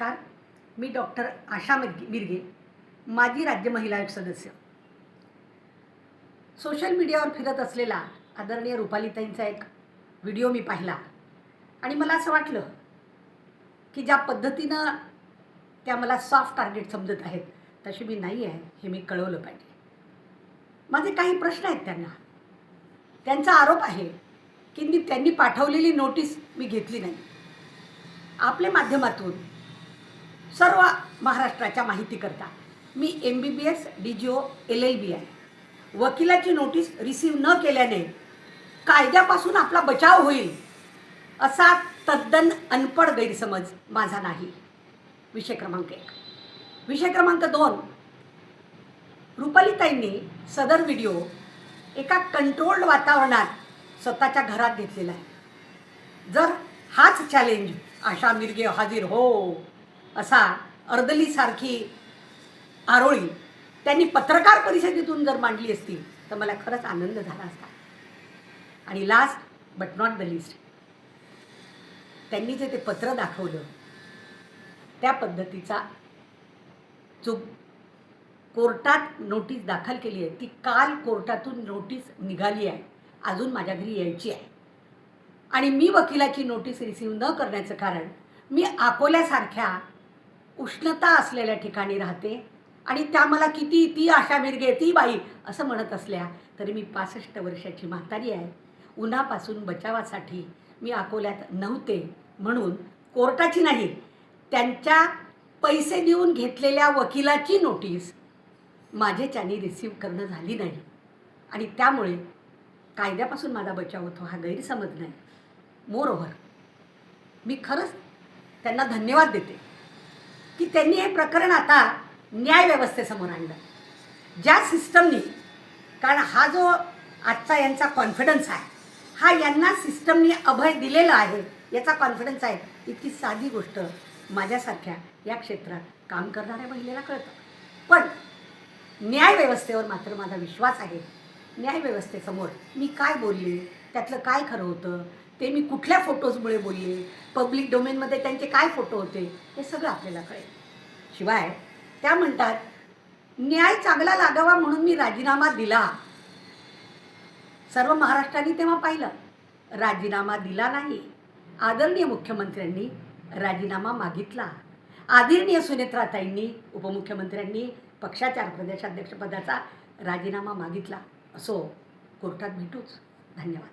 नमस्कार. मी डॉक्टर आशा मिरगे, माजी राज्य महिला आयोग सदस्य. सोशल मीडियावर फिरत असलेला आदरणीय रुपालीताईंचा एक व्हिडिओ मी पाहिला आणि मला असं वाटलं की ज्या पद्धतीनं त्या मला सॉफ्ट टार्गेट समजत आहेत तशी मी नाही आहे हे मी कळवलं पाहिजे. माझे काही प्रश्न आहेत त्यांना. त्यांचा आरोप आहे की त्यांनी पाठवलेली नोटीस मी घेतली नाही. आपल्या माध्यमातून सर्व महाराष्ट्राच्या माहितीकरता मी MBBS DGO LLB आहे. वकिलाची नोटीस रिसीव न केल्याने कायद्यापासून आपला बचाव होईल असा तद्दन अनपढ गैरसमज माझा नाही. विषय क्रमांक 1. विषय क्रमांक 2. रुपालीताईंनी सदर व्हिडिओ एका कंट्रोल्ड वातावरणात स्वतःच्या घरात घेतलेला आहे. जर हाच चॅलेंज आशा मिरगे हाजीर हो असा अर्दलीसारखी आरोळी त्यांनी पत्रकार परिषदेतून जर मांडली असती तर मला खरंच आनंद झाला असता. आणि last but not the list, त्यांनी जे ते पत्र दाखवलं त्या पद्धतीचा जो कोर्टात नोटीस दाखल केली आहे ती काल कोर्टातून नोटीस निघाली आहे, अजून माझ्या घरी यायची आहे. आणि मी वकिलाची नोटीस रिसीव न करण्याचं कारण मी अकोल्यासारख्या उष्णता असलेल्या ठिकाणी राहते आणि त्या मला किती ती आशा मिरगे ती बाई असं म्हणत असल्या तरी मी 65 वर्षाची म्हातारी आहे. उन्हापासून बचावासाठी मी अकोल्यात नव्हते म्हणून कोर्टाची नाही त्यांच्या पैसे देऊन घेतलेल्या वकिलाची नोटीस माझ्याच्यानी रिसीव करणं झाली नाही आणि त्यामुळे कायद्यापासून माझा बचाव होतो हा गैरसमज नाही. मोरओव्हर मी खरंच त्यांना धन्यवाद देते की त्यांनी हे प्रकरण आता न्यायव्यवस्थेसमोर आणलं. ज्या सिस्टमनी, कारण हा जो आजचा यांचा कॉन्फिडन्स आहे हा यांना सिस्टमनी अभय दिलेला आहे याचा कॉन्फिडन्स आहे. इतकी साधी गोष्ट माझ्यासारख्या या क्षेत्रात काम करणाऱ्या महिलेला कळतं. पण न्यायव्यवस्थेवर मात्र माझा विश्वास आहे. न्यायव्यवस्थेसमोर मी काय बोलले, त्यातलं काय खरं होतं, ते मी कुठल्या फोटोजमुळे बोलले, पब्लिक डोमेनमध्ये त्यांचे काय फोटो होते हे सगळं आपल्याला कळेल. शिवाय त्या म्हणतात न्याय चांगला लागावा म्हणून मी राजीनामा दिला. सर्व महाराष्ट्राने तेव्हा पाहिलं, राजीनामा दिला नाही. आदरणीय मुख्यमंत्र्यांनी राजीनामा मागितला. आदरणीय सुनेत्राताईंनी उपमुख्यमंत्र्यांनी पक्षाच्या प्रदेशाध्यक्षपदाचा राजीनामा मागितला. असो, कोर्टात भेटूच. धन्यवाद.